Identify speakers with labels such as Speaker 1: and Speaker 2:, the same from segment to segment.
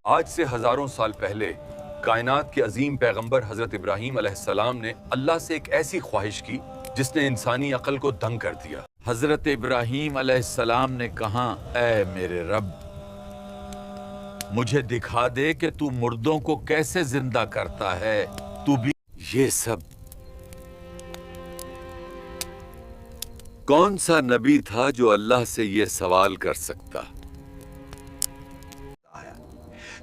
Speaker 1: آج سے ہزاروں سال پہلے کائنات کے عظیم پیغمبر حضرت ابراہیم علیہ السلام نے اللہ سے ایک ایسی خواہش کی جس نے انسانی عقل کو دنگ کر دیا۔ حضرت ابراہیم علیہ السلام نے کہا، اے میرے رب، مجھے دکھا دے کہ تو مردوں کو کیسے زندہ کرتا ہے۔ تو بھی یہ سب کون سا نبی تھا جو اللہ سے یہ سوال کر سکتا؟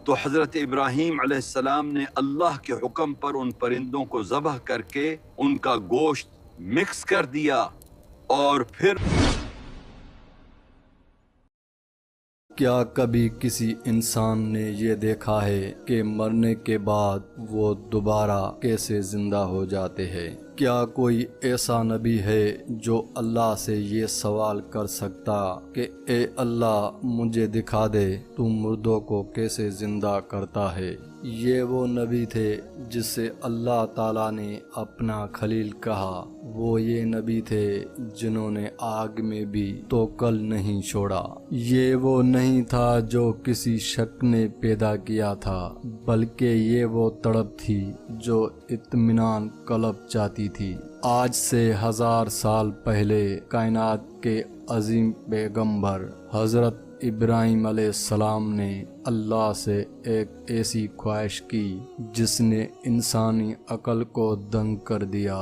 Speaker 1: تو حضرت ابراہیم علیہ السلام نے اللہ کے حکم پر ان پرندوں کو ذبح کر کے ان کا گوشت مکس کر دیا، اور پھر
Speaker 2: کیا کبھی کسی انسان نے یہ دیکھا ہے کہ مرنے کے بعد وہ دوبارہ کیسے زندہ ہو جاتے ہیں؟ کیا کوئی ایسا نبی ہے جو اللہ سے یہ سوال کر سکتا کہ اے اللہ، مجھے دکھا دے تو مردوں کو کیسے زندہ کرتا ہے؟ یہ وہ نبی تھے جس سے اللہ تعالیٰ نے اپنا خلیل کہا۔ وہ یہ نبی تھے جنہوں نے آگ میں بھی توکل نہیں چھوڑا۔ یہ وہ نہیں تھا جو کسی شک نے پیدا کیا تھا، بلکہ یہ وہ تڑپ تھی جو اطمینان قلب چاہتی تھی۔ آج سے 1000 سال پہلے کائنات کے عظیم پیغمبر حضرت ابراہیم علیہ السلام نے اللہ سے ایک ایسی خواہش کی جس نے انسانی عقل کو دنگ کر دیا۔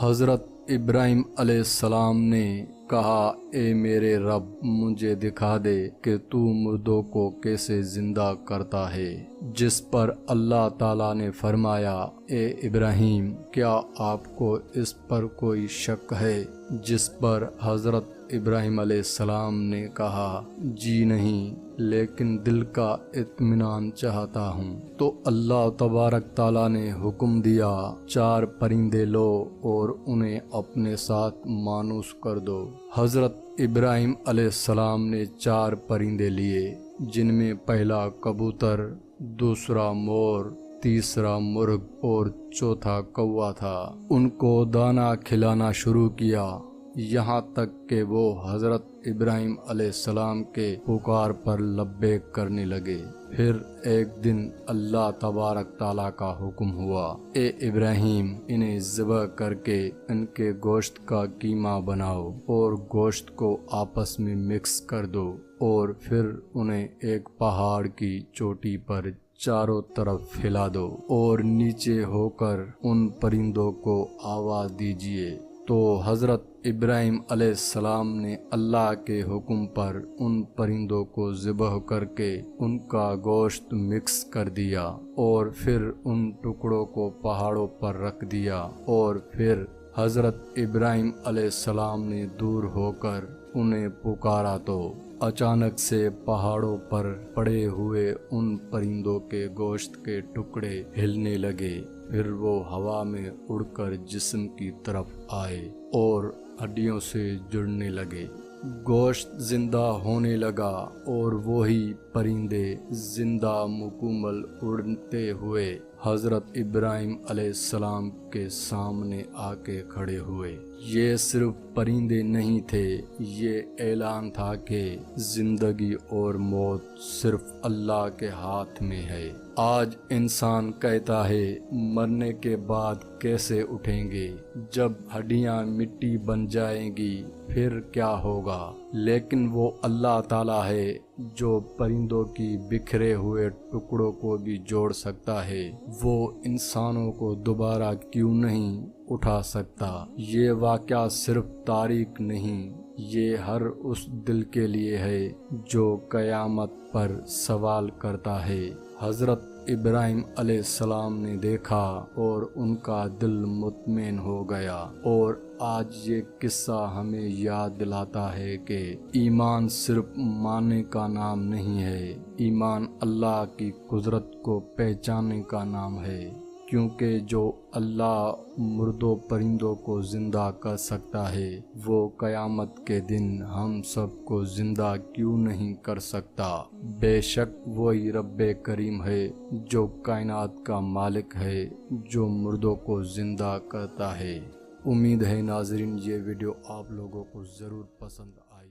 Speaker 2: حضرت ابراہیم علیہ السلام نے کہا، اے میرے رب، مجھے دکھا دے کہ تو مردوں کو کیسے زندہ کرتا ہے۔ جس پر اللہ تعالیٰ نے فرمایا، اے ابراہیم، کیا آپ کو اس پر کوئی شک ہے؟ جس پر حضرت ابراہیم علیہ السلام نے کہا، جی نہیں، لیکن دل کا اطمینان چاہتا ہوں۔ تو اللہ تبارک تعالیٰ نے حکم دیا، 4 پرندے لو اور انہیں اپنے ساتھ مانوس کر دو۔ حضرت ابراہیم علیہ السلام نے 4 پرندے لیے، جن میں پہلا کبوتر، دوسرا مور، تیسرا مرغ اور چوتھا کوا تھا۔ ان کو دانہ کھلانا شروع کیا، یہاں تک کہ وہ حضرت ابراہیم علیہ السلام کے پکار پر لبیک کرنے لگے۔ پھر ایک دن اللہ تبارک تعالیٰ کا حکم ہوا، اے ابراہیم، انہیں ذبح کر کے ان کے گوشت کا قیمہ بناؤ اور گوشت کو آپس میں مکس کر دو، اور پھر انہیں ایک پہاڑ کی چوٹی پر چاروں طرف پھیلا دو، اور نیچے ہو کر ان پرندوں کو آواز دیجیے۔ تو حضرت ابراہیم علیہ السلام نے اللہ کے حکم پر ان پرندوں کو ذبح کر کے ان کا گوشت مکس کر دیا، اور پھر ان ٹکڑوں کو پہاڑوں پر رکھ دیا، اور پھر حضرت ابراہیم علیہ السلام نے دور ہو کر انہیں پکارا تو اچانک سے پہاڑوں پر پڑے ہوئے ان پرندوں کے گوشت کے ٹکڑے ہلنے لگے۔ پھر وہ ہوا میں اڑ کر جسم کی طرف آئے اور ہڈیوں سے جڑنے لگے۔ گوشت زندہ ہونے لگا اور وہی پرندے زندہ مکمل اڑتے ہوئے حضرت ابراہیم علیہ السلام کے سامنے آ کے کھڑے ہوئے۔ یہ صرف پرندے نہیں تھے، یہ اعلان تھا کہ زندگی اور موت صرف اللہ کے ہاتھ میں ہے۔ آج انسان کہتا ہے، مرنے کے بعد کیسے اٹھیں گے؟ جب ہڈیاں مٹی بن جائیں گی پھر کیا ہوگا؟ لیکن وہ اللہ تعالیٰ ہے جو پرندوں کی بکھرے ہوئے ٹکڑوں کو بھی جوڑ سکتا ہے۔ وہ انسانوں کو دوبارہ کیوں نہیں اٹھا سکتا؟ یہ واقعہ صرف تاریخ نہیں، یہ ہر اس دل کے لیے ہے جو قیامت پر سوال کرتا ہے۔ حضرت ابراہیم علیہ السلام نے دیکھا اور ان کا دل مطمئن ہو گیا، اور آج یہ قصہ ہمیں یاد دلاتا ہے کہ ایمان صرف ماننے کا نام نہیں ہے، ایمان اللہ کی قدرت کو پہچاننے کا نام ہے، کیونکہ جو اللہ مردوں پرندوں کو زندہ کر سکتا ہے، وہ قیامت کے دن ہم سب کو زندہ کیوں نہیں کر سکتا؟ بے شک وہی رب کریم ہے جو کائنات کا مالک ہے، جو مردوں کو زندہ کرتا ہے۔ امید ہے ناظرین یہ ویڈیو آپ لوگوں کو ضرور پسند آئی۔